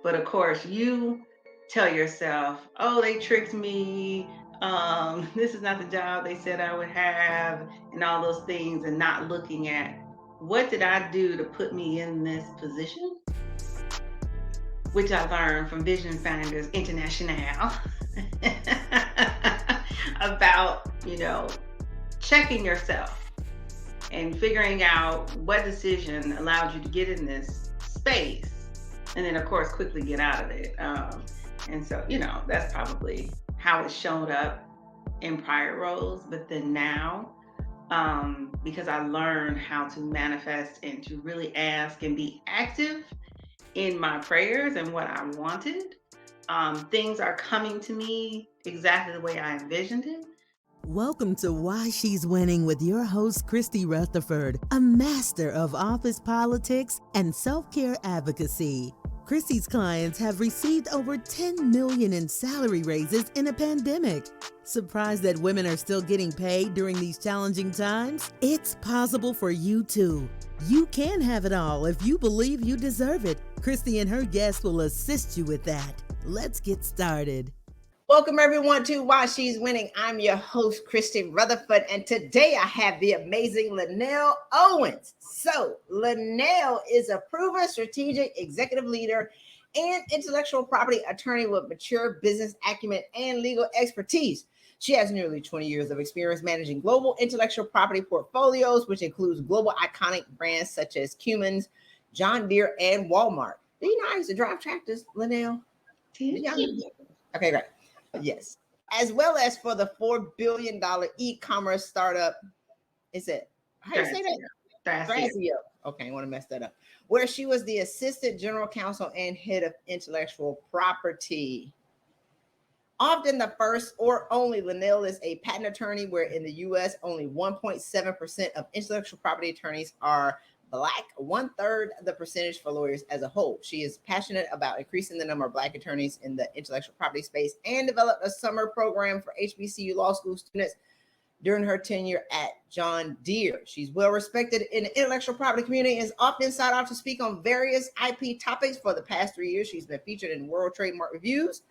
But of course, you tell yourself, oh, they tricked me. This is not the job they said I would have, and all those things, and not looking at what did I do to put me in this position, which I learned from Vision Finders International about, checking yourself and figuring out what decision allowed you to get in this space, and then of course quickly get out of it. And so, that's probably how it showed up in prior roles. But then now, because I learned how to manifest and to really ask and be active in my prayers and what I wanted, things are coming to me exactly the way I envisioned it. Welcome to Why She's Winning with your host, Christy Rutherford, a master of office politics and self-care advocacy. Christy's clients have received over $10 million in salary raises in a pandemic. Surprised that women are still getting paid during these challenging times? It's possible for you too. You can have it all if you believe you deserve it. Christy and her guests will assist you with that. Let's get started. Welcome everyone to Why She's Winning. I'm your host, Christy Rutherford, and today I have the amazing LaNelle Owens. So LaNelle is a proven strategic executive leader and intellectual property attorney with mature business acumen and legal expertise. She has nearly 20 years of experience managing global intellectual property portfolios, which includes global iconic brands such as Cummins, John Deere, and Walmart. Do you know I used to drive tractors, LaNelle? Okay, great. Yes. As well as for the $4 billion e-commerce startup. Is it? How do you say that? Thrasio. Okay, I want to mess that up. Where she was the assistant general counsel and head of intellectual property. Often the first or only, LaNelle is a patent attorney, where in the U.S. only 1.7% of intellectual property attorneys are Black, 1/3 the percentage for lawyers as a whole. She is passionate about increasing the number of Black attorneys in the intellectual property space and developed a summer program for HBCU law school students during her tenure at John Deere. She's well respected in the intellectual property community and is often sought out to speak on various IP topics. For the past 3 years, she's been featured in World Trademark Reviews,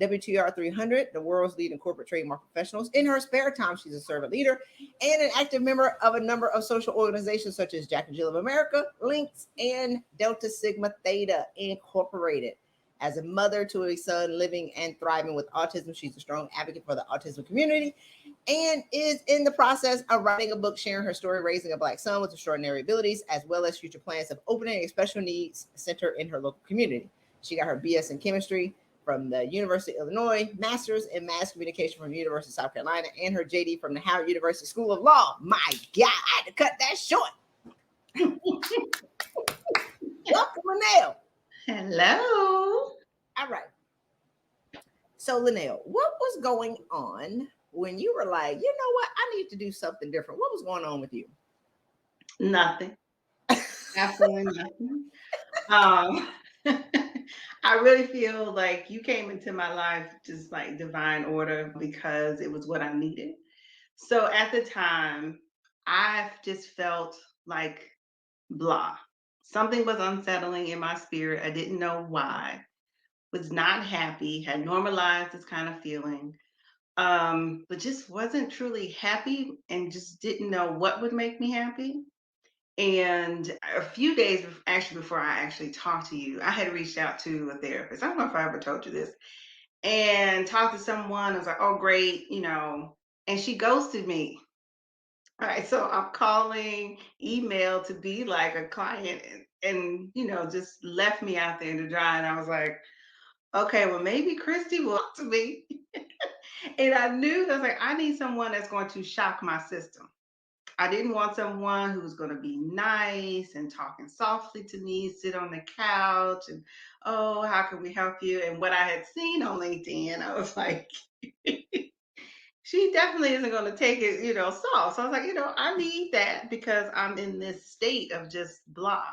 WTR 300, the world's leading corporate trademark professionals. In her spare time, she's a servant leader and an active member of a number of social organizations such as Jack and Jill of America, Lynx, and Delta Sigma Theta Incorporated. As a mother to a son living and thriving with autism, she's a strong advocate for the autism community and is in the process of writing a book sharing her story raising a Black son with extraordinary abilities, as well as future plans of opening a special needs center in her local community. She got her BS in chemistry from the University of Illinois, master's in mass communication from the University of South Carolina, and her JD from the Howard University School of Law. My God, I had to cut that short. Welcome, LaNelle. Hello. All right. So, LaNelle, what was going on when you were like, you know what, I need to do something different? What was going on with you? Nothing. Absolutely nothing. I really feel like you came into my life just like divine order, because it was what I needed. So at the time, I just felt like blah. Something was unsettling in my spirit. I didn't know why. Was not happy, had normalized this kind of feeling, but just wasn't truly happy and just didn't know what would make me happy. And a few days actually before I actually talked to you, I had reached out to a therapist. I don't know if I ever told you this, and talked to someone. I was like, oh, great, and she ghosted me. All right, so I'm calling, email to be like a client, and just left me out there in the dry. And I was like, okay, well, maybe Christy will talk to me. And I knew that I was like, I need someone that's going to shock my system. I didn't want someone who was going to be nice and talking softly to me, sit on the couch and, oh, how can we help you? And what I had seen on LinkedIn, I was like, she definitely isn't going to take it, soft. So I was like, I need that because I'm in this state of just blah.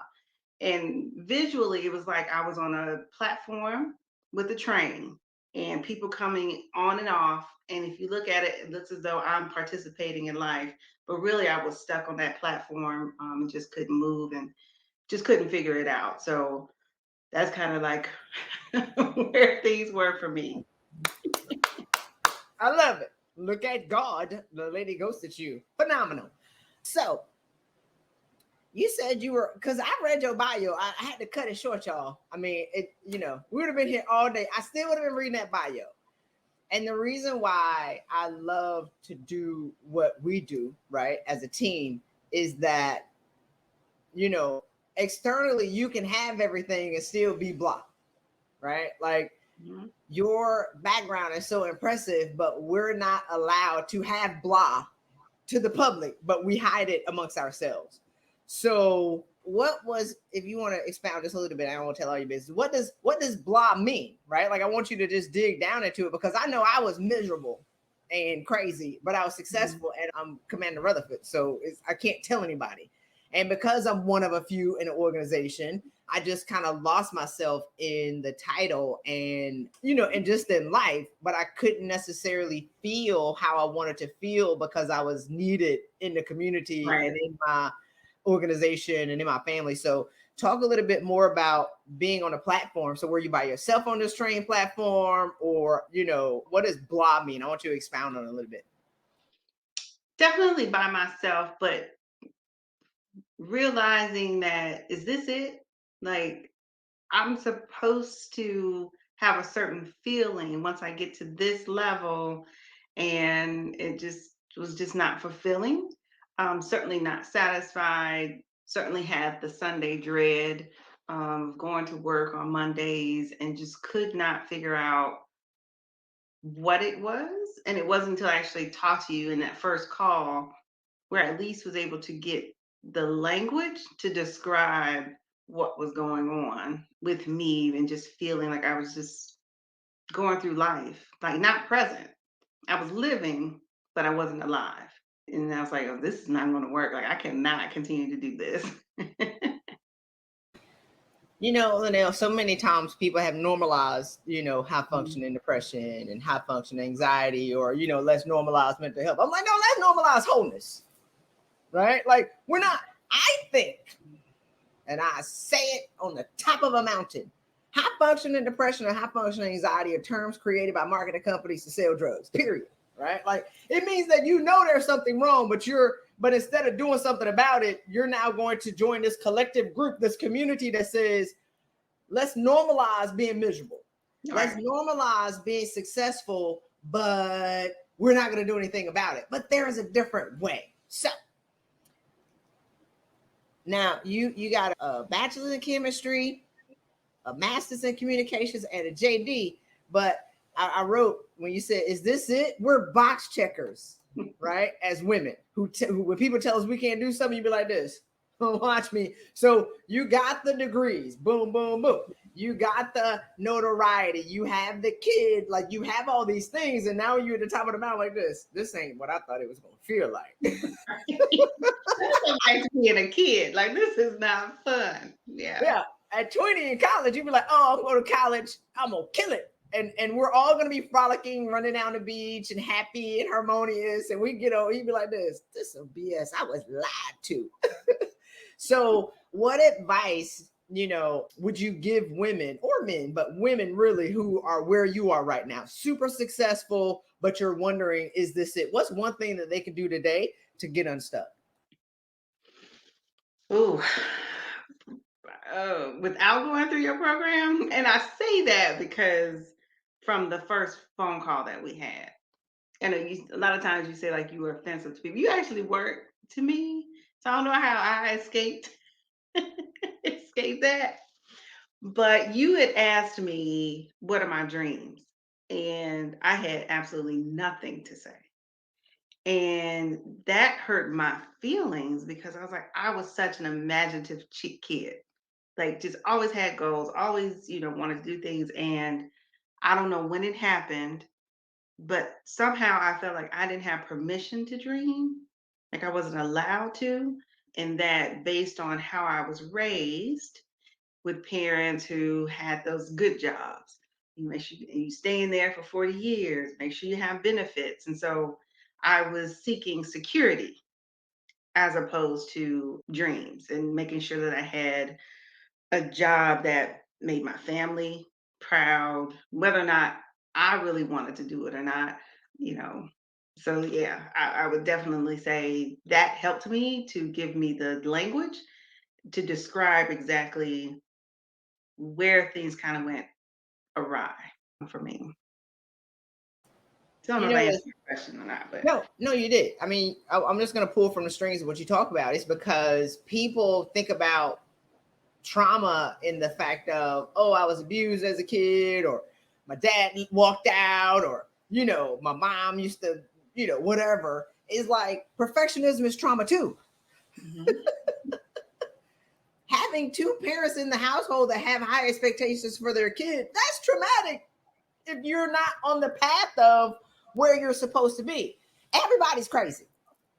And visually, it was like I was on a platform with a train and people coming on and off. And if you look at it, it looks as though I'm participating in life. But really, I was stuck on that platform and just couldn't move and just couldn't figure it out. So That's kind of like where things were for me. I love it. Look at God. The lady ghosted you. Phenomenal. So you said you were, because I read your bio. I had to cut it short, y'all. I mean, we would have been here all day. I still would have been reading that bio. And the reason why I love to do what we do, right, as a team, is that, externally you can have everything and still be blocked, right? Like, your background is so impressive, but we're not allowed to have blah to the public, but we hide it amongst ourselves. So what was, if you want to expound just a little bit, I don't want to tell all your business. What does blah mean? Right? Like, I want you to just dig down into it, because I know I was miserable and crazy, but I was successful, and I'm Commander Rutherford. So I can't tell anybody. And because I'm one of a few in an organization, I just kind of lost myself in the title and, and just in life, but I couldn't necessarily feel how I wanted to feel because I was needed in the community, right, and in my organization and in my family. So talk a little bit more about being on a platform. So were you by yourself on this training platform, or, what does blah mean? I want you to expound on it a little bit. Definitely by myself, but realizing that, is this it? Like, I'm supposed to have a certain feeling once I get to this level, and it just was just not fulfilling. Certainly not satisfied. Certainly had the Sunday dread, going to work on Mondays, and just could not figure out what it was. And it wasn't until I actually talked to you in that first call where I at least was able to get the language to describe what was going on with me, and just feeling like I was just going through life, like not present. I was living, but I wasn't alive. And I was like, oh, this is not going to work. Like, I cannot continue to do this. LaNelle, so many times people have normalized, high functioning depression and high functioning anxiety, or, let's normalize mental health. I'm like, no, let's normalize wholeness, right? Like, we're not, I think, and I say it on the top of a mountain, high functioning depression or high functioning anxiety are terms created by marketing companies to sell drugs, period. Right? Like, it means that there's something wrong, but instead of doing something about it, you're now going to join this collective group, this community that says, let's normalize being miserable. Let's normalize being successful, but we're not going to do anything about it. But there is a different way. So now you got a bachelor's in chemistry, a master's in communications, and a JD. But I wrote, when you said, is this it? We're box checkers, right? As women who when people tell us we can't do something, you be like this. Watch me. So you got the degrees, boom, boom, boom. You got the notoriety. You have the kid, like, you have all these things, and now you're at the top of the mountain like this. This ain't what I thought it was going to feel like. That's like being a kid. Like, this is not fun. Yeah. At 20 in college, you'd be like, oh, I'm going to college. I'm going to kill it. And we're all going to be frolicking, running down the beach and happy and harmonious. And we get over, you'd be like this is BS. I was lied to. So what advice, would you give women or men, but women really, who are where you are right now, super successful, but you're wondering, is this it? What's one thing that they can do today to get unstuck? Ooh. Without going through your program. And I say that because from the first phone call that we had, and a lot of times you say like you were offensive to people. You actually were to me. So I don't know how I escaped escaped that. But you had asked me, what are my dreams? And I had absolutely nothing to say. And that hurt my feelings, because I was like, I was such an imaginative kid, like, just always had goals, always, wanted to do things. And I don't know when it happened, but somehow I felt like I didn't have permission to dream, like I wasn't allowed to. And that, based on how I was raised with parents who had those good jobs, you make sure you stay in there for 40 years, make sure you have benefits. And so I was seeking security as opposed to dreams, and making sure that I had a job that made my family proud, whether or not I really wanted to do it or not, you know. So yeah, I would definitely say that helped me to give me the language to describe exactly where things kind of went awry for me. So I don't You know if know I what? answered your question or not, but No, no, you did. I mean, I'm just going to pull from the strings of what you talk about. It's because people think about trauma in the fact of, oh, I was abused as a kid, or my dad walked out, or, my mom used to, whatever. It's like perfectionism is trauma too. mhm. Having two parents in the household that have high expectations for their kid, that's traumatic if you're not on the path of where you're supposed to be. Everybody's crazy.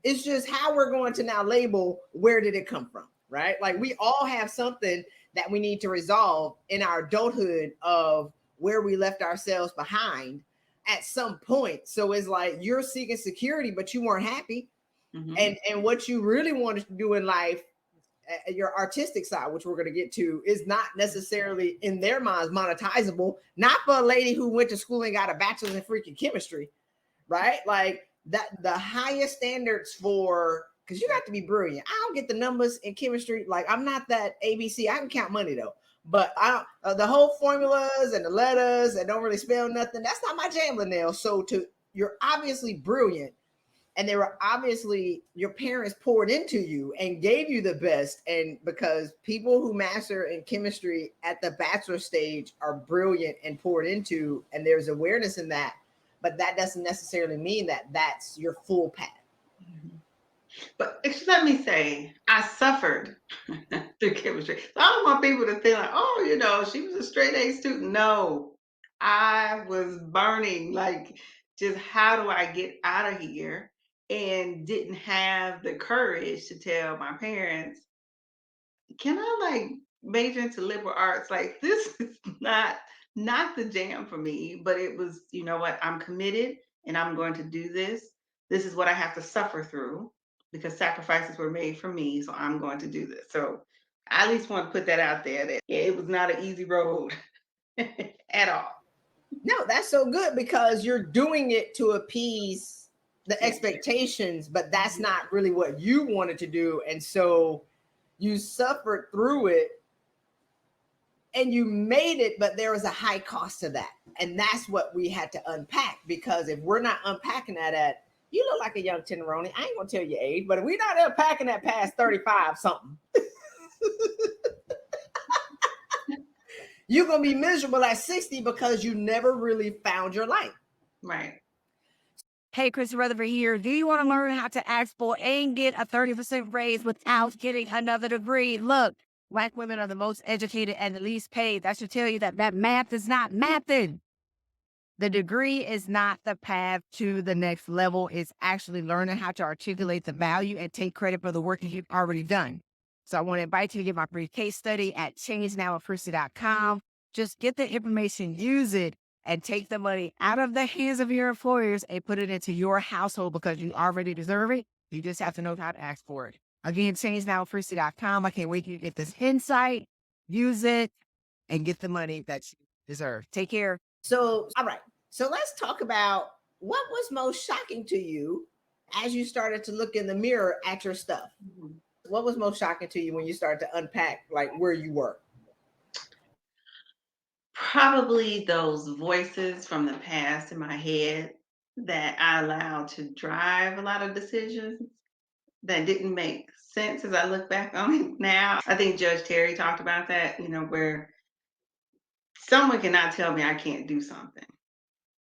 It's just how we're going to now label where did it come from, right? Like we all have something that we need to resolve in our adulthood of where we left ourselves behind at some point. So it's like you're seeking security, but you weren't happy. Mhm. And what you really wanted to do in life, your artistic side, which we're going to get to, is not necessarily in their minds monetizable. Not for a lady who went to school and got a bachelor's in freaking chemistry, right? Like that, the highest standards for, because you got to be brilliant. I don't get the numbers in chemistry. Like I'm not that ABC. I can count money though, but the whole formulas and the letters and don't really spell nothing. That's not my jam, LaNelle. So you're obviously brilliant, and they were obviously your parents poured into you and gave you the best. And because people who master in chemistry at the bachelor stage are brilliant and poured into, and there's awareness in that, but that doesn't necessarily mean that that's your full path. Mhm. But just let me say, I suffered through chemistry. So I don't want people to feel like, oh, she was a straight A student. No, I was burning. Like, just how do I get out of here? And didn't have the courage to tell my parents, can I like major into liberal arts? Like, this is not the jam for me. But it was, you know what? I'm committed and I'm going to do this. This is what I have to suffer through because sacrifices were made for me. So I'm going to do this. So I at least want to put that out there that yeah, it was not an easy road at all. No, that's so good because you're doing it to appease the Yeah. expectations, but that's Mhm. not really what you wanted to do. And so you suffered through it and you made it, but there was a high cost to that. And that's what we had to unpack, because if we're not unpacking that at, you look like a young tenderoni. I ain't gonna tell your age, but if we're not unpacking that past 35 something, you're gonna be miserable at 60 because you never really found your life. Right. Hey, Christy Rutherford here. Do you want to learn how to ask for and get a 30% raise without getting another degree? Look, Black women are the most educated and the least paid. That should tell you that math is not mathing. The degree is not the path to the next level. It's actually learning how to articulate the value and take credit for the work that you've already done. So I want to invite you to get my free case study at changenowwithchristy.com. Just get the information, use it, and take the money out of the hands of your employers and put it into your household because you already deserve it. You just have to know how to ask for it. Again, changenowwithchristy.com. I can't wait for you to get this insight, use it, and get the money that you deserve. Take care. So, all right. So let's talk about what was most shocking to you as you started to look in the mirror at your stuff. Mhm. What was most shocking to you when you started to unpack like where you were? Probably those voices from the past in my head that I allowed to drive a lot of decisions that didn't make sense as I look back on it now. I think Judge Terry talked about that, where someone cannot tell me I can't do something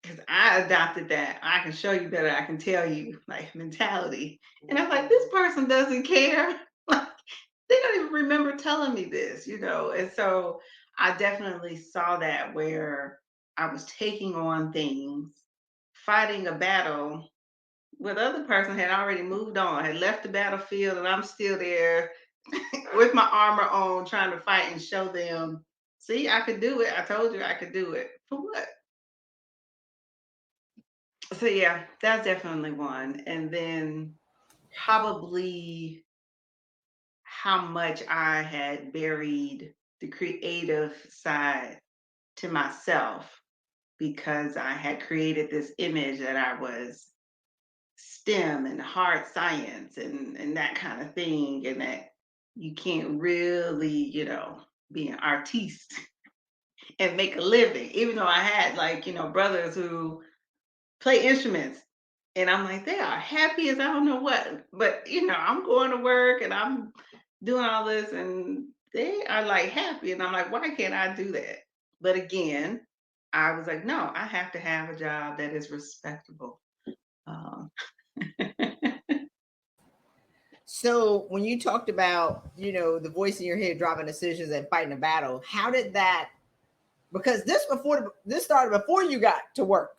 because I adopted that. I can show you better, I can tell you like mentality. And I'm like, this person doesn't care. Like, they don't even remember telling me this. And so I definitely saw that where I was taking on things, fighting a battle where the other person had already moved on, had left the battlefield, and I'm still there with my armor on, trying to fight and show them, see, I could do it. I told you I could do it. For what? So yeah, that's definitely one. And then probably how much I had buried the creative side to myself because I had created this image that I was STEM and hard science and that kind of thing, and that you can't really, be an artiste and make a living. Even though I had like, brothers who play instruments. And I'm like, they are happy as I don't know what. But I'm going to work and I'm doing all this and they are like happy. And I'm like, why can't I do that? But again, I was like, no, I have to have a job that is respectable. Um, So when you talked about, the voice in your head driving decisions and fighting a battle, how did that, because this started before you got to work.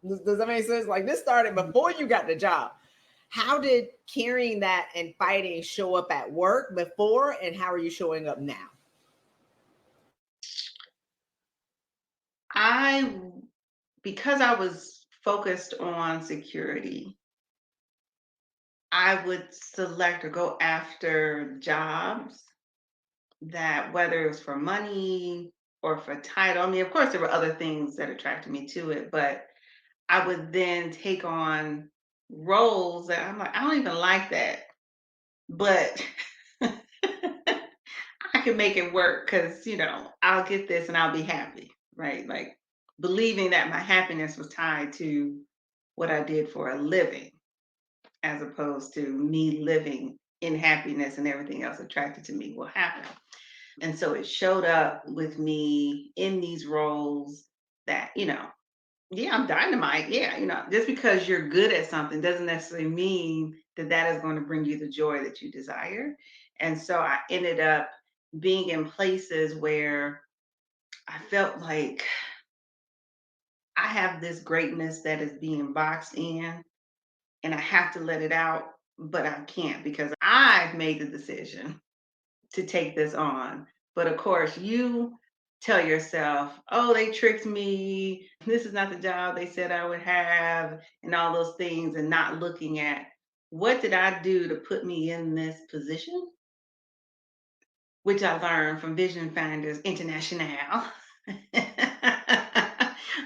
Does that make sense? Like this started before you got the job. How did carrying that and fighting show up at work before, and how are you showing up now? I, because I was focused on security, I would select or go after jobs that, whether it was for money or for title, I mean, of course, there were other things that attracted me to it, but I would then take on roles that I'm like, I don't even like that, but I can make it work because, I'll get this and I'll be happy, right? Like believing that my happiness was tied to what I did for a living, as opposed to me living in happiness and everything else attracted to me will happen. And so it showed up with me in these roles that, yeah, I'm dynamite. Yeah, just because you're good at something doesn't necessarily mean that that is going to bring you the joy that you desire. And so I ended up being in places where I felt like I have this greatness that is being boxed in and I have to let it out, but I can't because I've made the decision to take this on. But of course, you tell yourself, oh, they tricked me. This is not the job they said I would have, and all those things, and not looking at what did I do to put me in this position, which I learned from Vision Finders International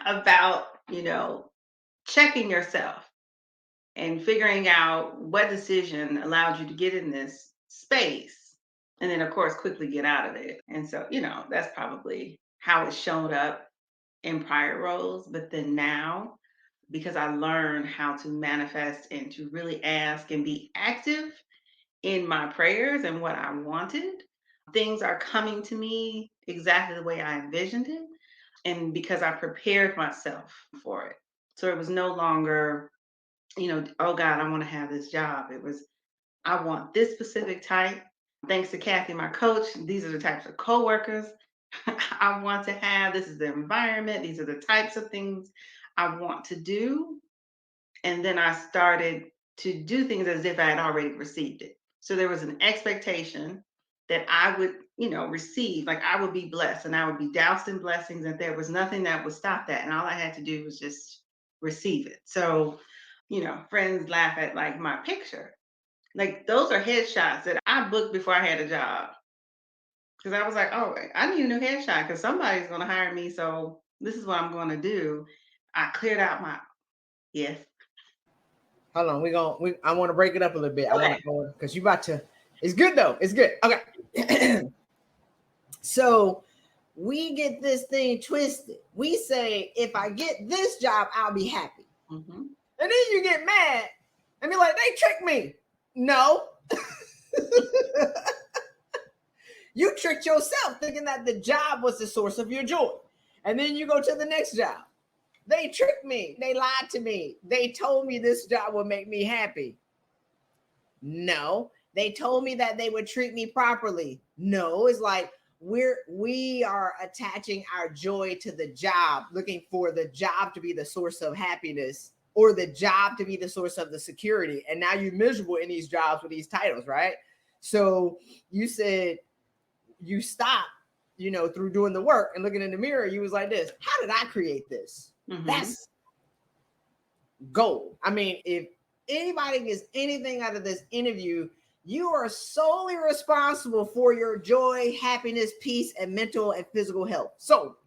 about, checking yourself and figuring out what decision allowed you to get in this space. And then, of course, quickly get out of it. And so, that's probably how it showed up in prior roles. But then now, because I learned how to manifest and to really ask and be active in my prayers and what I wanted, things are coming to me exactly the way I envisioned it. And because I prepared myself for it. So it was no longer, oh God, I want to have this job. It was, I want this specific type. Thanks to Kathy, my coach, these are the types of coworkers I want to have. This is the environment. These are the types of things I want to do. And then I started to do things as if I had already received it. So there was an expectation that I would, receive, like I would be blessed and I would be doused in blessings, and there was nothing that would stop that. And all I had to do was just receive it. So, friends laugh at like my picture. Like those are headshots that I booked before I had a job. Because I was like, oh, I need a new headshot because somebody's going to hire me. So this is what I'm going to do. I cleared out my, yes. Hold on, I want to break it up a little bit. I Okay. want to, because you about to. It's good though. It's good. Okay. So we get this thing twisted. We say, if I get this job, I'll be happy. Mm-hmm. And then you get mad and be like, they tricked me. No. You tricked yourself thinking that the job was the source of your joy. And then you go to the next job. They tricked me. They lied to me. They told me this job would make me happy. No. They told me that they would treat me properly. No. It's like we are attaching our joy to the job, looking for the job to be the source of happiness or the job to be the source of the security. And now you're miserable in these jobs with these titles, right? So you said you stopped, through doing the work and looking in the mirror. You was like this, how did I create this? Mm-hmm. That's gold. I mean, if anybody gets anything out of this interview, You are solely responsible for your joy, happiness, peace, and mental and physical health. So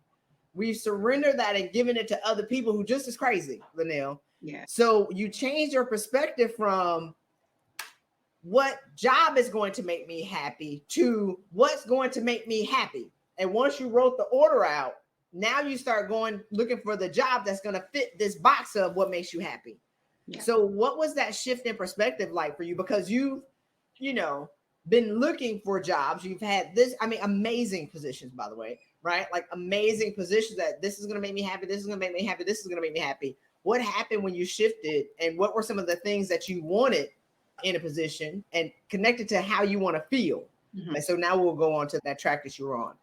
we surrender that and given it to other people who just as crazy, LaNelle. Yeah. So you change your perspective from what job is going to make me happy to what's going to make me happy. And once you wrote the order out, now you start going looking for the job that's going to fit this box of what makes you happy. Yeah. So what was that shift in perspective like for you? Because you've, been looking for jobs. You've had this, amazing positions, by the way, right? Like amazing positions that this is going to make me happy. This is going to make me happy. This is going to make me happy. What happened when you shifted, and what were some of the things that you wanted in a position and connected to how you want to feel? Mm-hmm. And so now we'll go on to that track that you were on.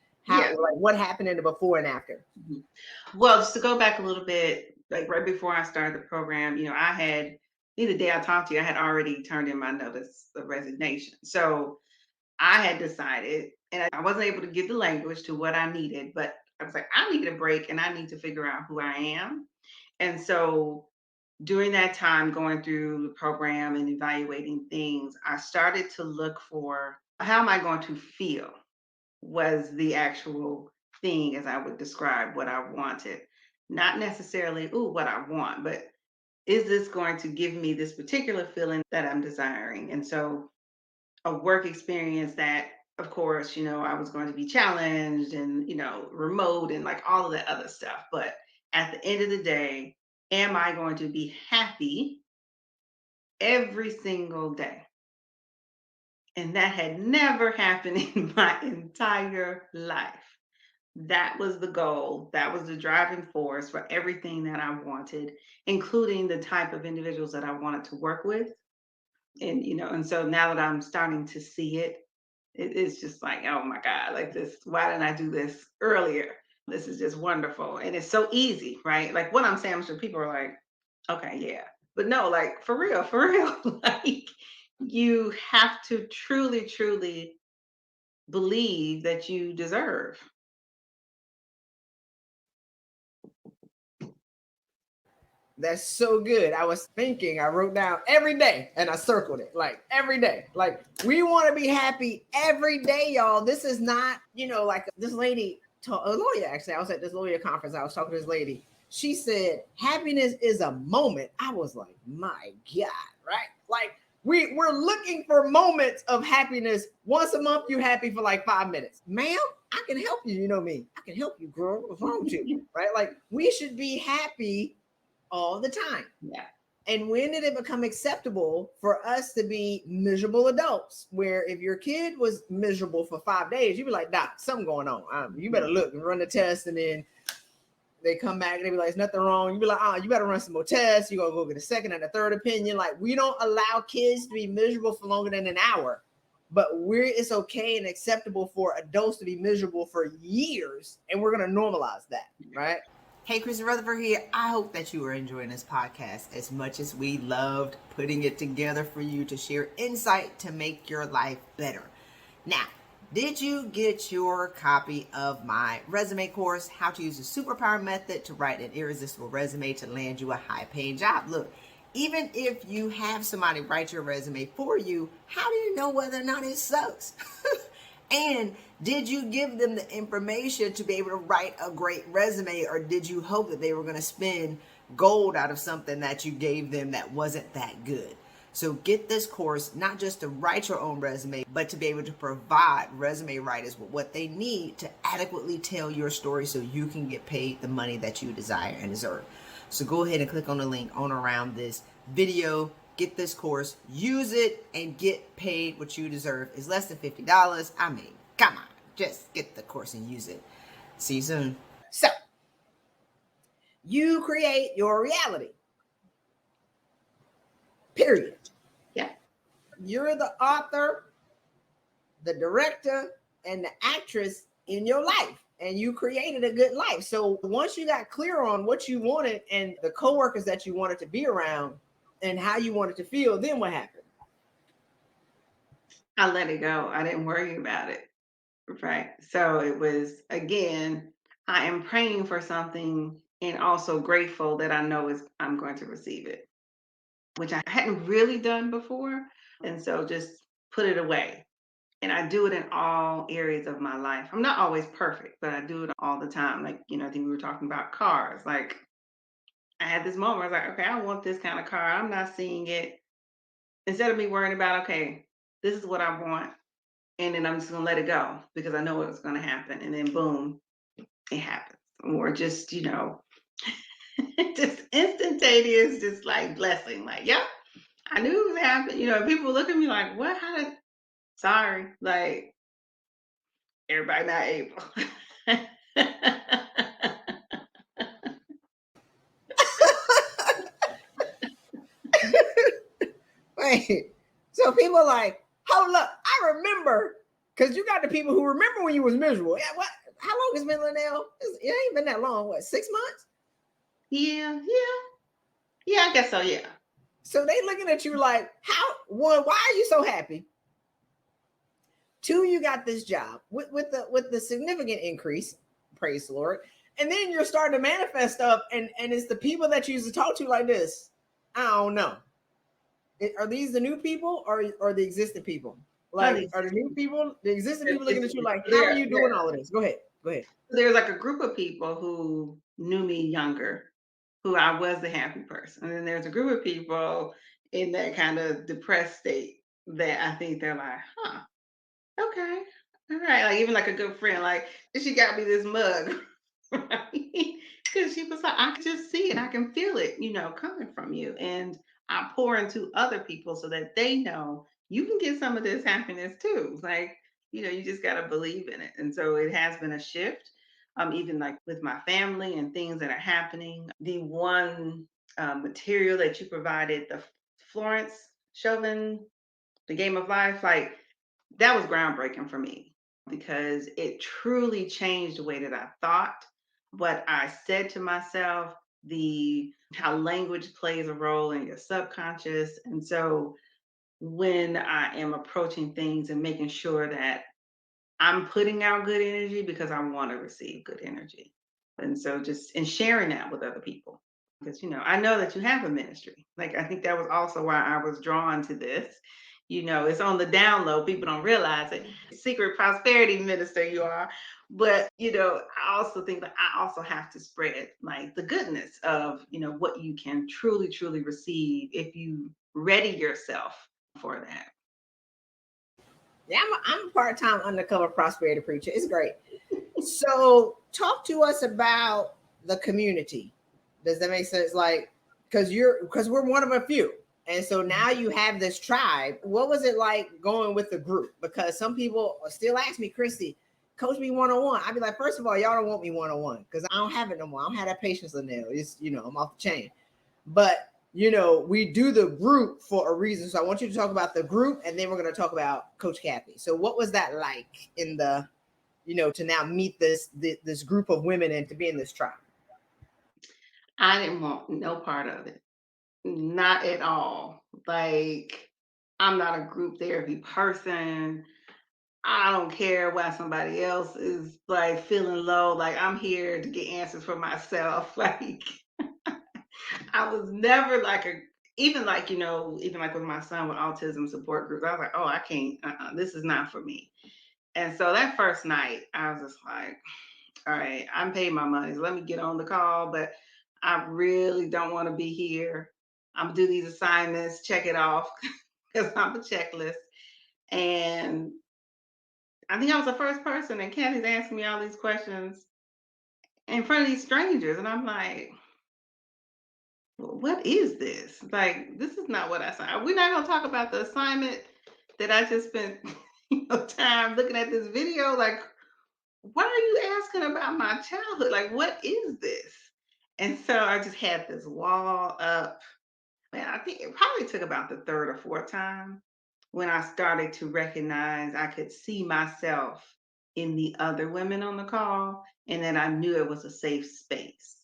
What happened in the before and after? Mm-hmm. Well, just to go back a little bit, like right before I started the program, I had, the day I talked to you, I had already turned in my notice of resignation. So I had decided, and I wasn't able to give the language to what I needed, but I was like, I need a break and I need to figure out who I am. And so during that time, going through the program and evaluating things, I started to look for, how am I going to feel, was the actual thing as I would describe what I wanted. Not necessarily, what I want, but is this going to give me this particular feeling that I'm desiring? And so a work experience that, of course, I was going to be challenged and, remote and like all of that other stuff. But at the end of the day, am I going to be happy every single day? And that had never happened in my entire life. That was the goal. That was the driving force for everything that I wanted, including the type of individuals that I wanted to work with. And so now that I'm starting to see it, it's just like, oh my God, like this, why didn't I do this earlier? This is just wonderful. And it's so easy, right? Like what I'm saying, I'm sure people are like, okay, yeah. But no, like for real, like you have to truly, truly believe that you deserve. That's so good. I was thinking, I wrote down every day and I circled it like every day. Like we want to be happy every day, y'all. This is not, like this lady, a lawyer, actually. I was at this lawyer conference. I was talking to this lady. She said, happiness is a moment. I was like, my God, right? Like we're looking for moments of happiness. Once a month, you're happy for like 5 minutes. Ma'am, I can help you. You know me. I can help you, girl. What's wrong with you? Right? Like we should be happy all the time. Yeah. And when did it become acceptable for us to be miserable adults? Where if your kid was miserable for 5 days, you'd be like, Doc, something going on. You better look and run the test. And then they come back and they be like, there's nothing wrong. You be like, you better run some more tests. You're going to go get a second and a third opinion. Like we don't allow kids to be miserable for longer than an hour. But it's okay and acceptable for adults to be miserable for years. And we're going to normalize that, right? Hey, Christy Rutherford here. I hope that you are enjoying this podcast as much as we loved putting it together for you to share insight to make your life better. Now, did you get your copy of my resume course, How to Use the Superpower Method to Write an Irresistible Resume to Land You a High-Paying Job? Look, even if you have somebody write your resume for you, how do you know whether or not it sucks? And did you give them the information to be able to write a great resume, or did you hope that they were going to spend gold out of something that you gave them that wasn't that good? So get this course, not just to write your own resume, but to be able to provide resume writers with what they need to adequately tell your story so you can get paid the money that you desire and deserve. So go ahead and click on the link on around this video. Get this course, use it, and get paid what you deserve. It's less than $50. I mean, come on, just get the course and use it. See you soon. So, you create your reality. Period. Yeah. You're the author, the director, and the actress in your life. And you created a good life. So once you got clear on what you wanted and the coworkers that you wanted to be around, and how you wanted to feel, then what happened? I let it go. I didn't worry about it. Right. So it was, again, I am praying for something and also grateful that I know I'm going to receive it, which I hadn't really done before. And so just put it away. And I do it in all areas of my life. I'm not always perfect, but I do it all the time. Like, I think we were talking about cars. Like, I had this moment where I was like, okay, I want this kind of car. I'm not seeing it. Instead of me worrying about, okay, this is what I want. And then I'm just going to let it go because I know what's going to happen. And then boom, it happens. Or just, just instantaneous, just like blessing. Like, yep, I knew it was happening. People look at me like, what? How did, sorry. Like, everybody not able. Wait, so people are like, hold up, I remember, because you got the people who remember when you was miserable. Yeah, what? How long has been LaNelle? It ain't been that long. What, 6 months? Yeah, I guess so. Yeah. So they looking at you like, why are you so happy? 2, you got this job with the significant increase, praise the Lord. And then you're starting to manifest stuff, and it's the people that you used to talk to like this. I don't know. Are these the new people or the existing people? Like, are the new people, the existing people looking at you like, how are you doing all of this? Go ahead. There's like a group of people who knew me younger, who I was the happy person. And then there's a group of people in that kind of depressed state that I think they're like, huh, okay, all right. Like even like a good friend, like she got me this mug, right? Because she was like, I can just see it, I can feel it, coming from you. And I pour into other people so that they know you can get some of this happiness too. Like, you just got to believe in it. And so it has been a shift, even like with my family and things that are happening. The one material that you provided, the Florence Chauvin, the Game of Life, like that was groundbreaking for me because it truly changed the way that I thought, what I said to myself, the how language plays a role in your subconscious. And so when I am approaching things and making sure that I'm putting out good energy because I want to receive good energy. And so just and sharing that with other people. Because I know that you have a ministry. Like I think that was also why I was drawn to this. It's on the down low. People don't realize it. Secret prosperity minister you are. But I also think that I also have to spread like the goodness of, what you can truly, truly receive if you ready yourself for that. Yeah, I'm a part-time undercover prosperity preacher. It's great. So talk to us about the community. Does that make sense? Like, because we're one of a few. And so now you have this tribe. What was it like going with the group? Because some people still ask me, Christy, coach me one-on-one. I'd be like, first of all, y'all don't want me one-on-one because I don't have it no more. I don't have that patience now. It's, I'm off the chain. But we do the group for a reason. So I want you to talk about the group, and then we're going to talk about Coach Kathy. So what was that like in the, to now meet this group of women and to be in this tribe? I didn't want no part of it. Not at all. Like, I'm not a group therapy person. I don't care why somebody else is like feeling low. Like, I'm here to get answers for myself. Like, I was never like even like, even like with my son with autism support groups, I was like, oh, I can't, this is not for me. And so that first night, I was just like, all right, I'm paid my money. So let me get on the call, but I really don't want to be here. I'm gonna do these assignments, check it off because I'm a checklist. And I think I was the first person, and Kathy's asking me all these questions in front of these strangers, and I'm like, what is this? Like, this is not what I signed. We're not gonna talk about the assignment that I just spent time looking at this video. Like, why are you asking about my childhood? Like, what is this? And so I just had this wall up. Man, I think it probably took about the third or fourth time when I started to recognize I could see myself in the other women on the call, and that I knew it was a safe space.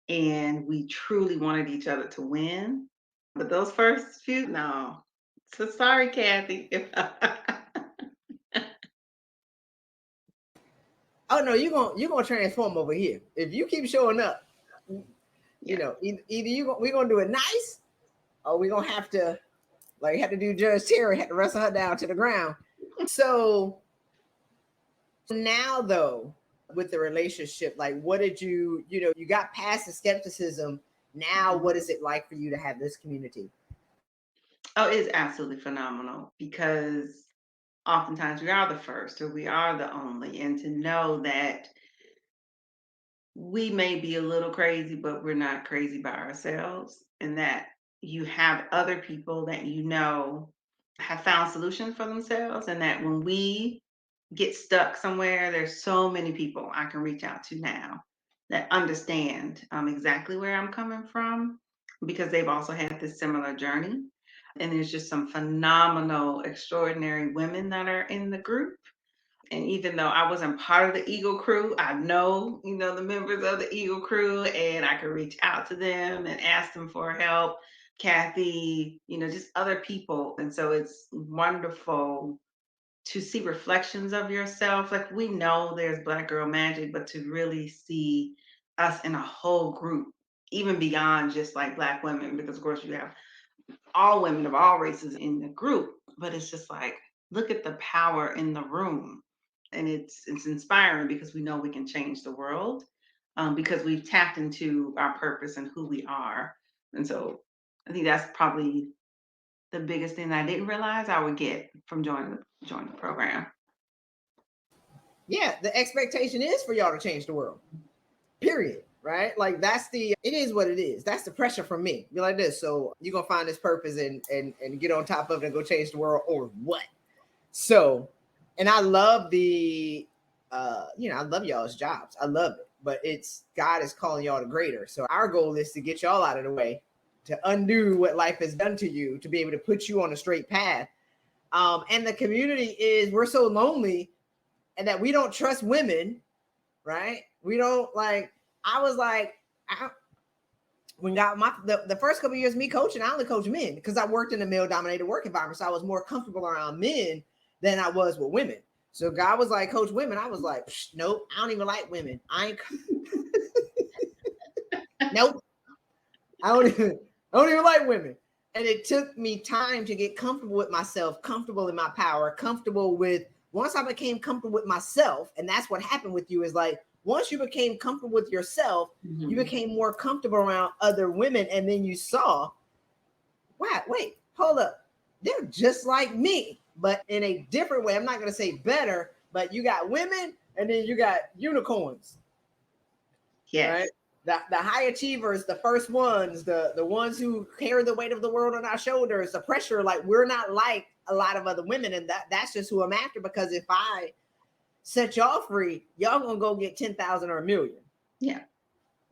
And we truly wanted each other to win. But those first few, no. So sorry, Kathy. Oh no, you're gonna transform over here. If you keep showing up, Yeah. either we're gonna do it nice, or we're gonna have to Like had to do Judge Terry, had to wrestle her down to the ground. So now though, with the relationship, like what did you got past the skepticism. Now, what is it like for you to have this community? Oh, it's absolutely phenomenal because oftentimes we are the first or we are the only. And to know that we may be a little crazy, but we're not crazy by ourselves, and that you have other people that you know have found solutions for themselves, and that when we get stuck somewhere, there's so many people I can reach out to now that understand exactly where I'm coming from because they've also had this similar journey. And there's just some phenomenal, extraordinary women that are in the group. And even though I wasn't part of the Eagle crew, I know, the members of the Eagle crew, and I could reach out to them and ask them for help. Kathy, just other people. And so it's wonderful to see reflections of yourself. Like we know there's Black girl magic, but to really see us in a whole group, even beyond just like Black women, because of course you have all women of all races in the group, but it's just like, look at the power in the room. And it's inspiring because we know we can change the world because we've tapped into our purpose and who we are. And so I think that's probably the biggest thing that I didn't realize I would get from joining the program. Yeah, the expectation is for y'all to change the world. Period. Right? Like it is what it is. That's the pressure from me. Be like this. So you're gonna find this purpose and get on top of it and go change the world or what? So, and I love I love y'all's jobs. I love it. But it's God is calling y'all to greater. So our goal is to get y'all out of the way, to undo what life has done to you, to be able to put you on a straight path. And the community we're so lonely and that we don't trust women, right? We don't like, I was like, when got the first couple of years of me coaching, I only coached men because I worked in a male dominated work environment. So I was more comfortable around men than I was with women. So God was like, coach women. I was like, nope, I don't even like women. I ain't nope. I don't even like women. And it took me time to get comfortable with myself, comfortable in my power, comfortable with once I became comfortable with myself, and that's what happened with you is like once you became comfortable with yourself, you became more comfortable around other women, and then you saw, wow, wait, hold up, they're just like me, but in a different way. I'm not going to say better, but you got women, and then you got unicorns. Yes. Right? The high achievers, the first ones, the ones who carry the weight of the world on our shoulders, the pressure, like we're not like a lot of other women. And that's just who I'm after, because if I set y'all free, y'all gonna go get 10,000 or 1,000,000. Yeah.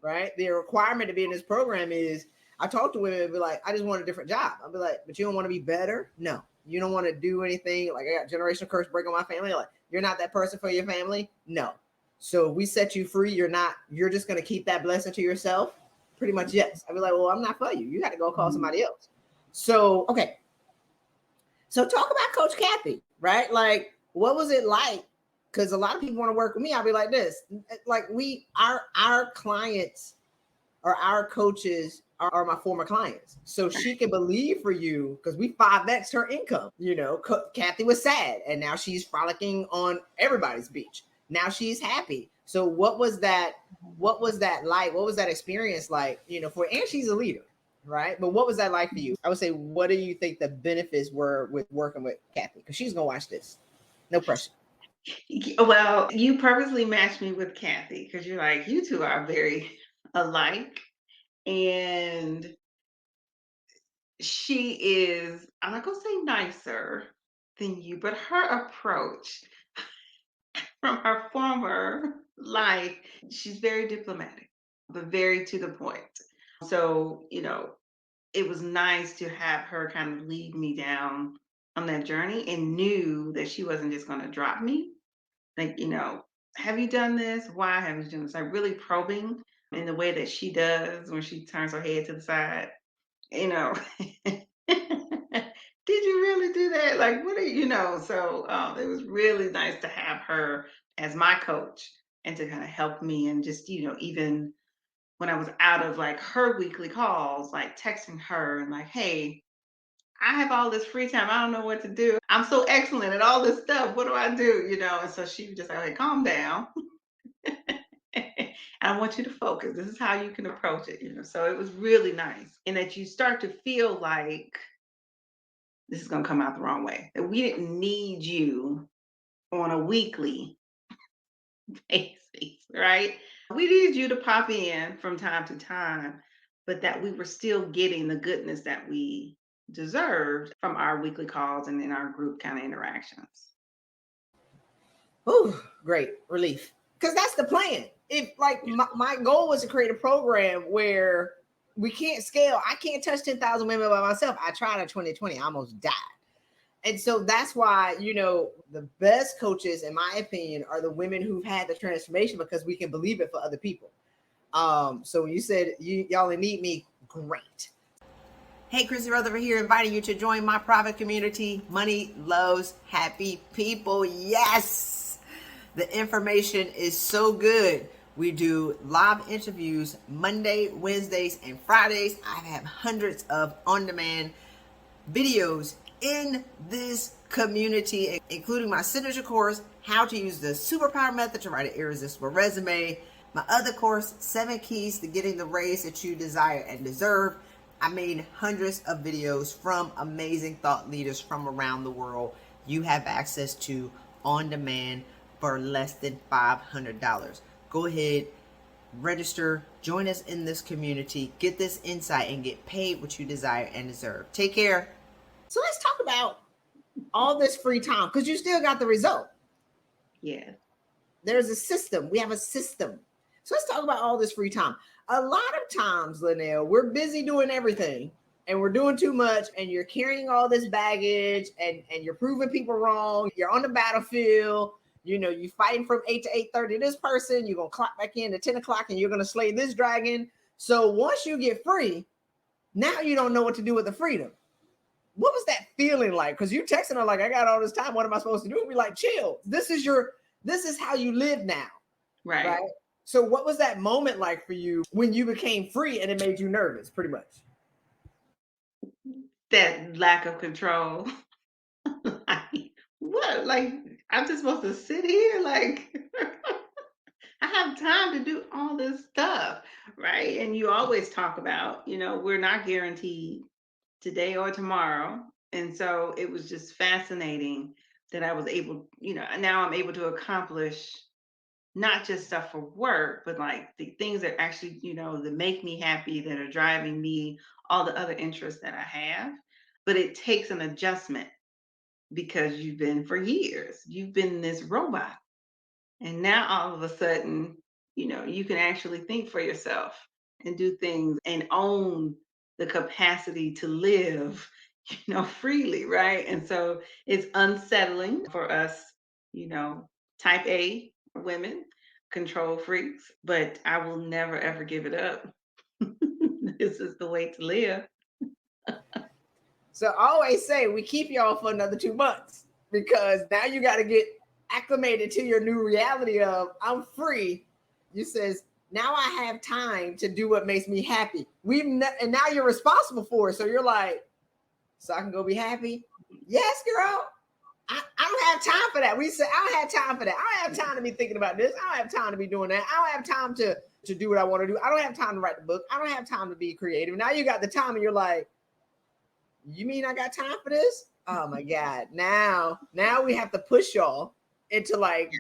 Right? The requirement to be in this program is, I talk to women and be like, I just want a different job. I'll be like, but you don't want to be better? No. You don't want to do anything? Like, I got generational curse break on my family. Like, you're not that person for your family? No. So if we set you free, you're just going to keep that blessing to yourself? Pretty much, yes. I'd be like, well, I'm not for you. You got to go call somebody else. So, okay. So talk about Coach Kathy, right? Like, what was it like? Because a lot of people want to work with me. I'll be like this. Like our clients or our coaches are my former clients. So she can believe for you because we 5X her income. Kathy was sad and now she's frolicking on everybody's beach. Now she's happy. So what was that like? What was that experience like? And she's a leader, right? But what was that like for you? I would say, what do you think the benefits were with working with Kathy? Because she's gonna watch this. No pressure. Well, you purposely matched me with Kathy because you're like, you two are very alike. And she is, I'm not going to say nicer than you, but her approach from her former life, she's very diplomatic, but very to the point. So, it was nice to have her kind of lead me down on that journey and knew that she wasn't just going to drop me. Like, have you done this? Why haven't you done this? Like really probing in the way that she does when she turns her head to the side. Did you really do that? Like, what are So it was really nice to have her as my coach and to kind of help me and just, even when I was out of like her weekly calls, like texting her and like, hey, I have all this free time. I don't know what to do. I'm so excellent at all this stuff. What do I do? And so she was just like, "Hey, calm down. I want you to focus. This is how you can approach it. So it was really nice. And that you start to feel like this is going to come out the wrong way. That we didn't need you on a weekly basis, right? We needed you to pop in from time to time, but that we were still getting the goodness that we deserved from our weekly calls and in our group kind of interactions. Oh, great relief. Because that's the plan. If like my goal was to create a program where we can't scale. I can't touch 10,000 women by myself. I tried in 2020. I almost died. And so that's why, the best coaches, in my opinion, are the women who've had the transformation because we can believe it for other people. So when you said y'all need me, great. Hey, Christy Rutherford here, inviting you to join my private community. Money loves happy people. Yes, the information is so good. We do live interviews Monday, Wednesdays, and Fridays. I have hundreds of on-demand videos in this community, including my signature course, How to Use the Superpower Method to Write an Irresistible Resume. My other course, 7 Keys to Getting the Raise That You Desire and Deserve. I made hundreds of videos from amazing thought leaders from around the world. You have access to on demand for less than $500. Go ahead, register, join us in this community, get this insight, and get paid what you desire and deserve. Take care. So let's talk about all this free time because you still got the result. Yeah. There's a system. We have a system. So let's talk about all this free time. A lot of times, LaNelle, we're busy doing everything and we're doing too much and you're carrying all this baggage and you're proving people wrong. You're on the battlefield. You're fighting from 8 to 8:30 this person. You're going to clock back in at 10 o'clock and you're going to slay this dragon. So once you get free, now you don't know what to do with the freedom. What was that feeling like? Because you're texting her like, I got all this time. What am I supposed to do? And be like, chill. This is how you live now. Right. So what was that moment like for you when you became free and it made you nervous, pretty much? That lack of control. Like, what? Like, I'm just supposed to sit here? Like, I have time to do all this stuff, right? And you always talk about, we're not guaranteed today or tomorrow. And so it was just fascinating that I was able, now I'm able to accomplish not just stuff for work, but like the things that actually, that make me happy, that are driving me, all the other interests that I have. But it takes an adjustment because you've been for years, you've been this robot. And now all of a sudden, you can actually think for yourself and do things and own the capacity to live, freely, right? And so it's unsettling for us, type A women, control freaks, but I will never ever give it up. This is the way to live. So I always say we keep y'all for another 2 months because now you got to get acclimated to your new reality of I'm free. You says now I have time to do what makes me happy. And now you're responsible for it. So you're like, so I can go be happy. Yes, girl. I don't have time for that. We say I don't have time for that. I don't have time to be thinking about this. I don't have time to be doing that. I don't have time to do what I want to do. I don't have time to write the book. I don't have time to be creative. Now you got the time and you're like, you mean I got time for this? Oh my God. Now we have to push y'all into like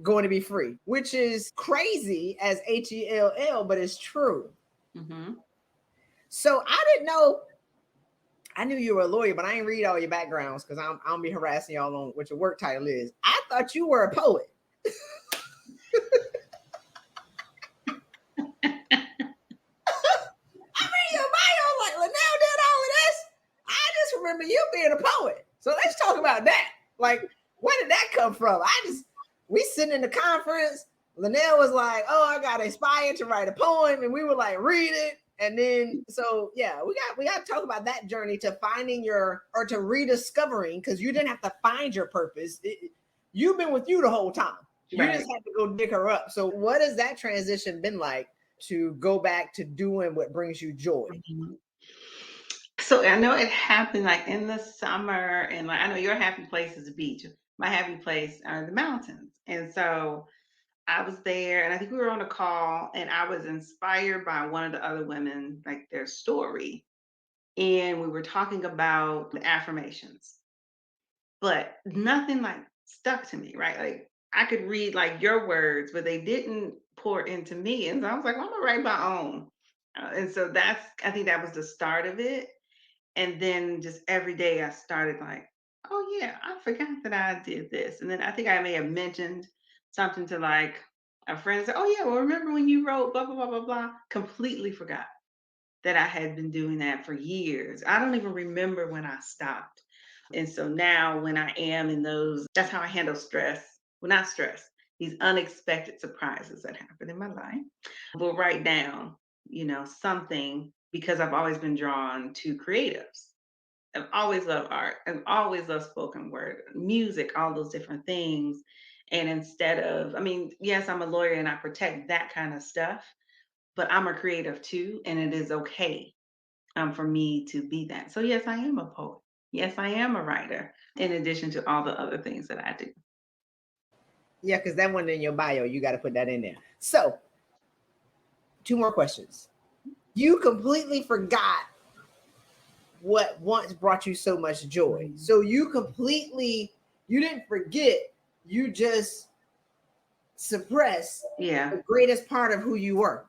going to be free, which is crazy as HELL, but it's true. Mm-hmm. So I didn't know. I knew you were a lawyer, but I ain't read all your backgrounds because I don't be harassing y'all on what your work title is. I thought you were a poet. I read your bio like LaNelle did all of this. I just remember you being a poet. So let's talk about that. Like, where did that come from? We sitting in the conference. LaNelle was like, oh, I got inspired to write a poem. And we were like, read it. And then, so yeah, we got to talk about that journey to finding or to rediscovering, because you didn't have to find your purpose. You've been with you the whole time. You Right. just had to go dig her up. So what has that transition been like to go back to doing what brings you joy? So I know it happened like in the summer, and like I know your happy place is the beach. My happy place are the mountains. And so I was there, and I think we were on a call, and I was inspired by one of the other women, like their story. And we were talking about the affirmations, but nothing like stuck to me, right? Like I could read like your words, but they didn't pour into me. And so I was like, well, I'm gonna write my own. And so I think that was the start of it. And then just every day I started like, oh yeah, I forgot that I did this. And then I think I may have mentioned something to like a friend, say, oh yeah, well, remember when you wrote blah, blah, blah, blah, blah? Completely forgot that I had been doing that for years. I don't even remember when I stopped. And so now when I am in those, that's how I handle stress. Well, not stress, these unexpected surprises that happen in my life. We'll write down, something because I've always been drawn to creatives. I've always loved art. I've always loved spoken word, music, all those different things. And instead of, I mean, yes, I'm a lawyer and I protect that kind of stuff, but I'm a creative too, and it is okay for me to be that. So yes, I am a poet. Yes, I am a writer. In addition to all the other things that I do. Yeah, because that one in your bio, you got to put that in there. So, two more questions. You completely forgot what once brought you so much joy. So you didn't forget, you just suppressed Yeah. the greatest part of who you were.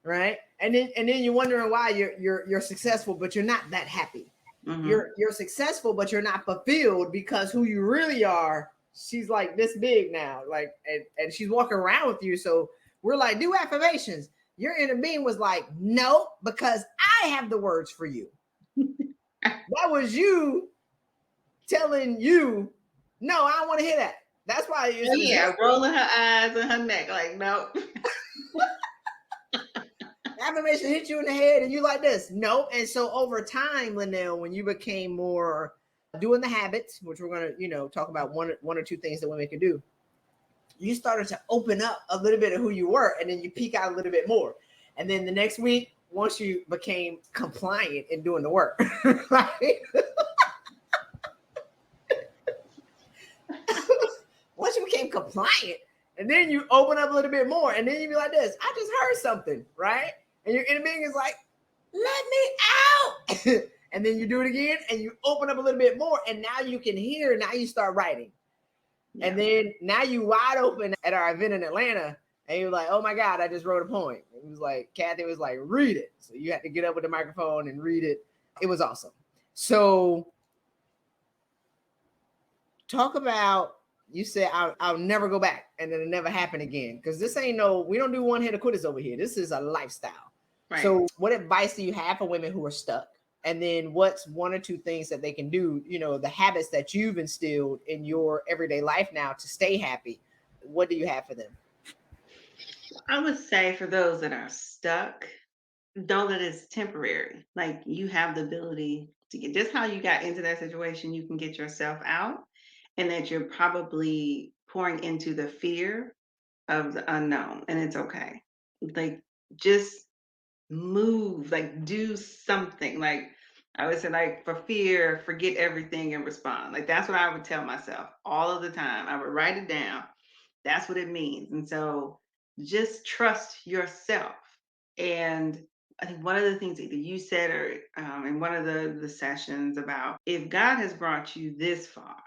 Right. And then you're wondering why you're successful, but you're not that happy. Mm-hmm. You're successful, but you're not fulfilled because who you really are, she's like this big now. Like, and she's walking around with you. So we're like, do affirmations. Your inner being was like, no, because I have the words for you. That was you telling you, no, I don't want to hear that. That's why you're Oh, yeah, rolling her eyes and her neck, like, nope. affirmation hit you in the head and you like this. Nope. And so over time, LaNelle, when you became more doing the habits, which we're going to, talk about one or two things that women can do, you started to open up a little bit of who you were, and then you peek out a little bit more. And then the next week, once you became compliant in doing the work, right? Once you became compliant, and then you open up a little bit more, and then you be like this, I just heard something, right? And your inner being is like, let me out. And then you do it again, and you open up a little bit more, and now you can hear, now you start writing. Yeah. And then now you wide open at our event in Atlanta, and you're like, oh my God, I just wrote a poem. It was like, Kathy was like, read it. So you had to get up with the microphone and read it. It was awesome. So talk about, you said, I'll never go back, and then it never happened again. Because this ain't we don't do one hit of quitters over here. This is a lifestyle. Right. So what advice do you have for women who are stuck? And then what's one or two things that they can do, the habits that you've instilled in your everyday life now to stay happy? What do you have for them? I would say for those that are stuck, know that it's temporary. Like you have the ability to get just how you got into that situation, you can get yourself out, and that you're probably pouring into the fear of the unknown, and it's okay. Like just move, like do something. Like I would say, like for fear, forget everything and respond. Like that's what I would tell myself all of the time. I would write it down. That's what it means. And so just trust yourself. And I think one of the things either you said or in one of the sessions about if God has brought you this far,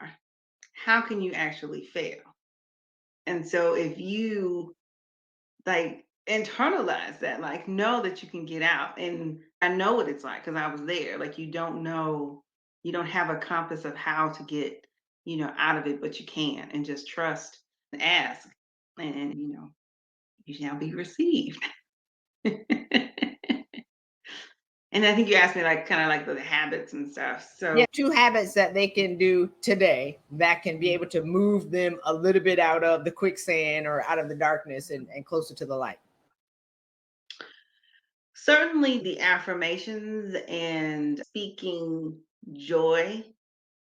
how can you actually fail? And so if you like internalize that, like know that you can get out. And I know what it's like because I was there. Like you don't know, you don't have a compass of how to get, out of it, but you can, and just trust and ask. And you shall be received. And I think you asked me like kind of like the habits and stuff. So yeah, 2 habits that they can do today that can be able to move them a little bit out of the quicksand or out of the darkness and closer to the light. certainly the affirmations and speaking joy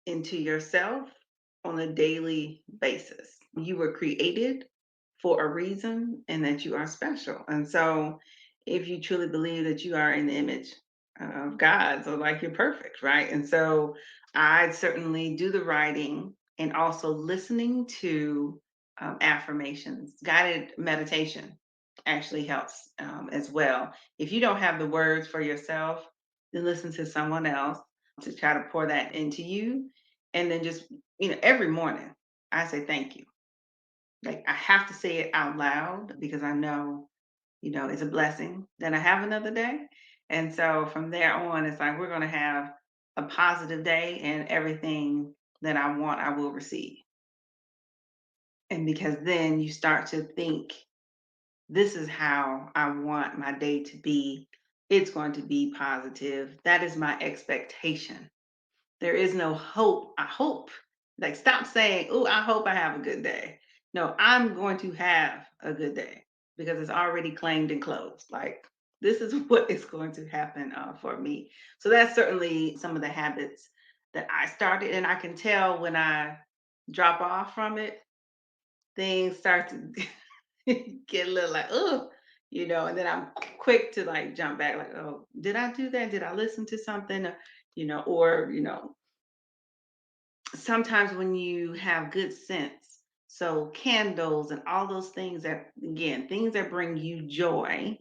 into yourself on a daily basis. You were created for a reason and that you are special. And so if you truly believe that you are in the image of God. So like you're perfect, right? And so I certainly do the writing and also listening to affirmations, guided meditation actually helps as well. If you don't have the words for yourself, then listen to someone else to try to pour that into you. And then just, every morning I say thank you. Like I have to say it out loud because I know it's a blessing that I have another day. And so from there on, it's like we're going to have a positive day and everything that I want, I will receive. And because then you start to think, this is how I want my day to be. It's going to be positive. That is my expectation. There is no hope. I hope. Like, stop saying, oh, I hope I have a good day. No, I'm going to have a good day because it's already claimed and closed. Like, this is what is going to happen for me. So that's certainly some of the habits that I started. And I can tell when I drop off from it, things start to get a little like, oh, and then I'm quick to like jump back, like, oh, did I do that? Did I listen to something? Or sometimes when you have good sense, so candles and all those things that, again, things that bring you joy,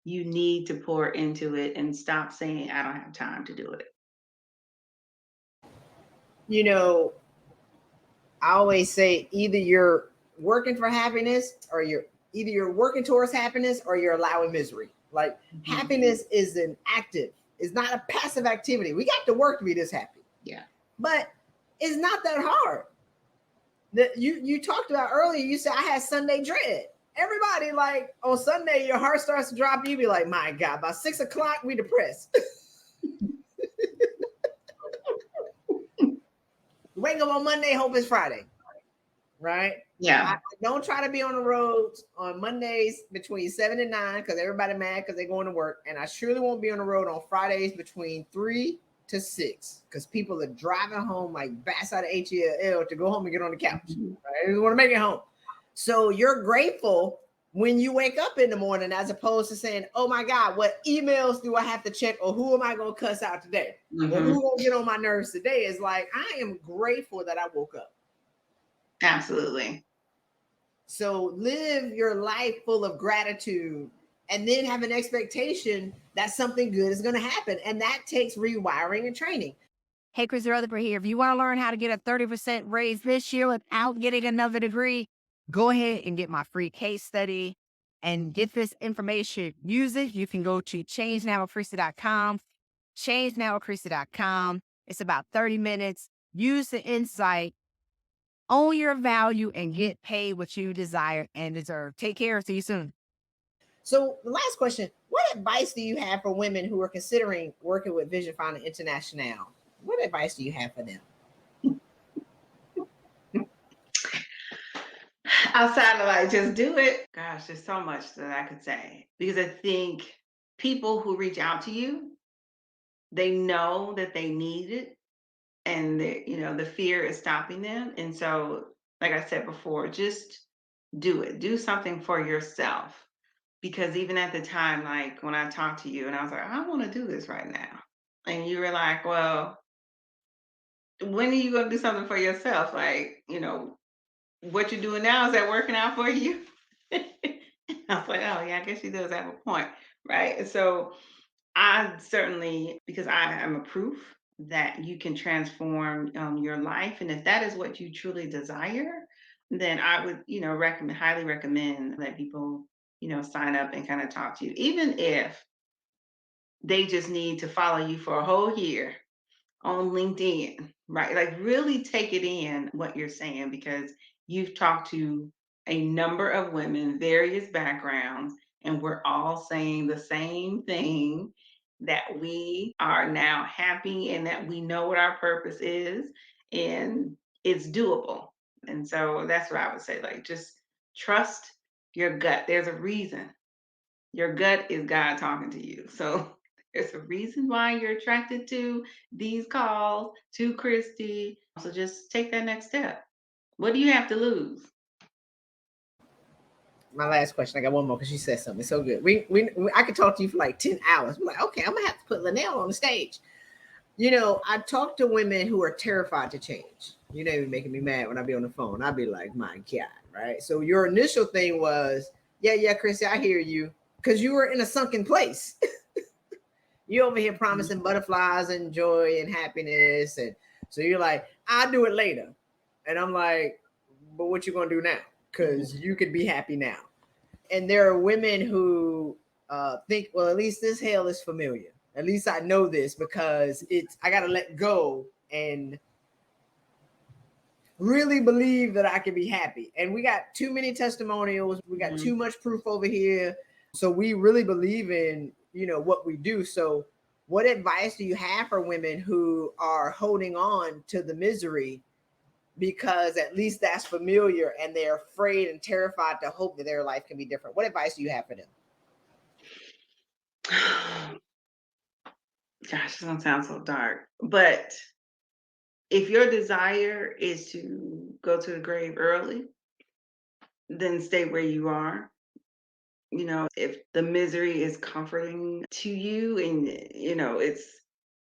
you need to pour into it and stop saying, I don't have time to do it. You know, I always say either you're working for happiness or you're working towards happiness or you're allowing misery. Like happiness is an active, it's not a passive activity. We got to work to be this happy. Yeah. But it's not that hard. That you talked about earlier, you said I had Sunday dread. Everybody, like on Sunday, your heart starts to drop. You be like, my God, by 6 o'clock, we depressed. Wake up on Monday, hope it's Friday. Right? Yeah. I don't try to be on the roads on Mondays between 7 and 9 because everybody mad because they're going to work. And I surely won't be on the road on Fridays between 3 to 6 because people are driving home like bats out of HEL to go home and get on the couch. Right? They want to make it home. So you're grateful when you wake up in the morning as opposed to saying, oh my God, what emails do I have to check or who am I going to cuss out today? Or who going to get on my nerves today? Is like, I am grateful that I woke up. Absolutely. So live your life full of gratitude and then have an expectation that something good is going to happen. And that takes rewiring and training. Hey, Christy Rutherford here. If you want to learn how to get a 30% raise this year without getting another degree, go ahead and get my free case study and get this information. Use it. You can go to changenowwithchristy.com, changenowwithchristy.com. It's about 30 minutes. Use the insight, own your value, and get paid what you desire and deserve. Take care. See you soon. So the last question, what advice do you have for women who are considering working with Vision Founder International? What advice do you have for them? Outside of like just do it. Gosh, there's so much that I could say because I think people who reach out to you, they know that they need it and the fear is stopping them. And so, like I said before, just do it. Do something for yourself. Because even at the time, like when I talked to you and I was like, I want to do this right now. And you were like, well, when are you going to do something for yourself? Like, what you're doing now, is that working out for you? I was like, oh yeah, I guess she does have a point, right? And so I certainly, because I am a proof that you can transform your life, and if that is what you truly desire, then I would, highly recommend that people, sign up and kind of talk to you, even if they just need to follow you for a whole year on LinkedIn, right? Like really take it in what you're saying because you've talked to a number of women, various backgrounds, and we're all saying the same thing that we are now happy and that we know what our purpose is and it's doable. And so that's what I would say. Like just trust your gut. There's a reason. Your gut is God talking to you. So there's a reason why you're attracted to these calls, to Christy. So just take that next step. What do you have to lose? my last question. I got one more because she said something so good. I could talk to you for like 10 hours. I'm like, okay, I'm gonna have to put LaNelle on the stage. You know, I talk to women who are terrified to change. You know, you're making me mad when I be on the phone. I'd be like, my God, right? So your initial thing was, yeah, Chrissy, I hear you. Because you were in a sunken place. You over here promising butterflies and joy and happiness. And so you're like, I'll do it later. And I'm like, but what you gonna do now? Because you could be happy now. And there are women who think, well, at least this hell is familiar. At least I know this because I got to let go and really believe that I can be happy. And we got too many testimonials. We got too much proof over here. So we really believe in, you know, what we do. So what advice do you have for women who are holding on to the misery because at least that's familiar and they're afraid and terrified to hope that their life can be different? What advice do you have for them? Gosh, this don't sound so dark. But if your desire is to go to the grave early, then stay where you are. You know, if the misery is comforting to you and, you know,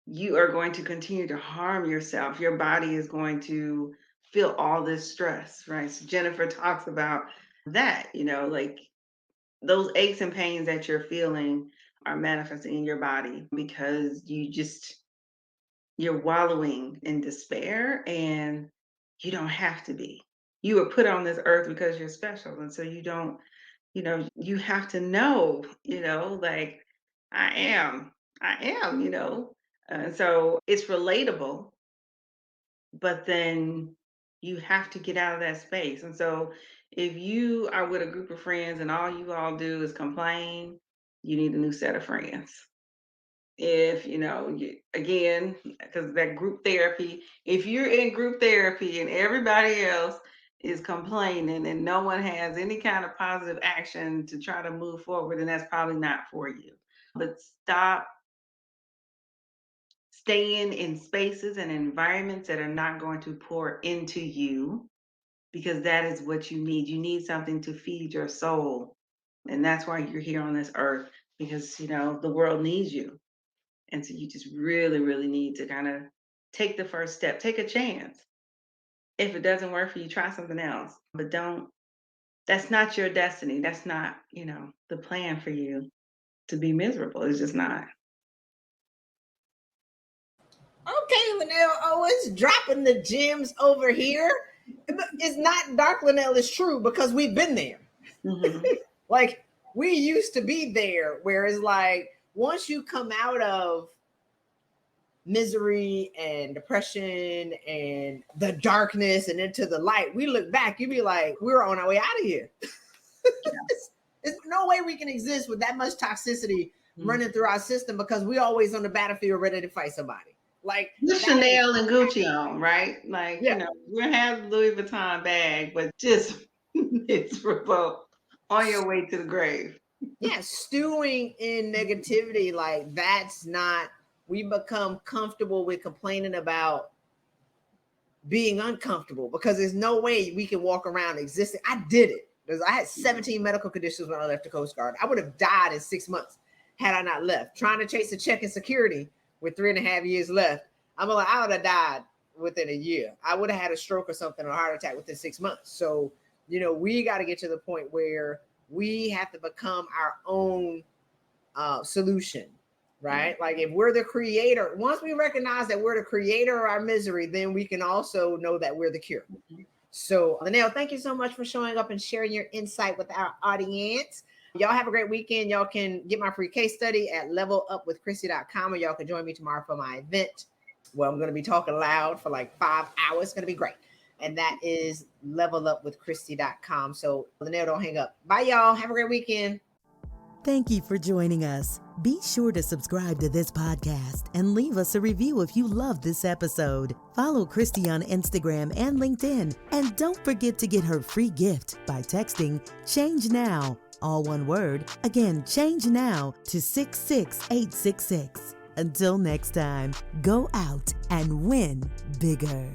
you are going to continue to harm yourself. Your body is going to feel all this stress, right? So Jennifer talks about that, you know, like those aches and pains that you're feeling are manifesting in your body because you're wallowing in despair, and you don't have to be. You were put on this earth because you're special. And so you don't, you know, you have to know, you know, like I am, you know. And so it's relatable, but then you have to get out of that space. And so if you are with a group of friends and all you all do is complain, you need a new set of friends. If you know again, because that group therapy, if you're in group therapy and everybody else is complaining and no one has any kind of positive action to try to move forward, then that's probably not for you. But stop staying in spaces and environments that are not going to pour into you, because that is what you need. You need something to feed your soul, and that's why you're here on this earth, because you know the world needs you. And so you just really, really need to kind of take the first step, take a chance. If it doesn't work for you, try something else. But that's not your destiny. That's not, you know, the plan for you to be miserable. It's just not. Okay, LaNelle Owens dropping the gems over here. It's not dark, LaNelle, is true because we've been there. Mm-hmm. Like we used to be there, where it's like once you come out of misery and depression and the darkness and into the light, we look back, you'd be like, we're on our way out of here. There's no way we can exist with that much toxicity running through our system because we always on the battlefield ready to fight somebody. Like Chanel and Gucci on, right? Like, yeah. you know, you have Louis Vuitton bag, but just miserable on your way to the grave. Yeah, stewing in negativity, like that's not, we become comfortable with complaining about being uncomfortable because there's no way we can walk around existing. I did it because I had 17 medical conditions when I left the Coast Guard. I would have died in 6 months had I not left. Trying to chase a check in security with 3.5 years left, I would have died within a year. I would have had a stroke or something or a heart attack within 6 months. So, you know, we got to get to the point where we have to become our own solution, right? Like if we're the creator, once we recognize that we're the creator of our misery, then we can also know that we're the cure. So LaNelle, thank you so much for showing up and sharing your insight with our audience. Y'all have a great weekend. Y'all can get my free case study at levelupwithchristy.com, or y'all can join me tomorrow for my event where I'm going to be talking loud for like 5 hours. It's going to be great. And that is levelupwithchristy.com. So LaNelle, don't hang up. Bye, y'all. Have a great weekend. Thank you for joining us. Be sure to subscribe to this podcast and leave us a review if you love this episode. Follow Christy on Instagram and LinkedIn. And don't forget to get her free gift by texting Change Now, all one word. Again, Change Now to 66866. Until next time, go out and win bigger.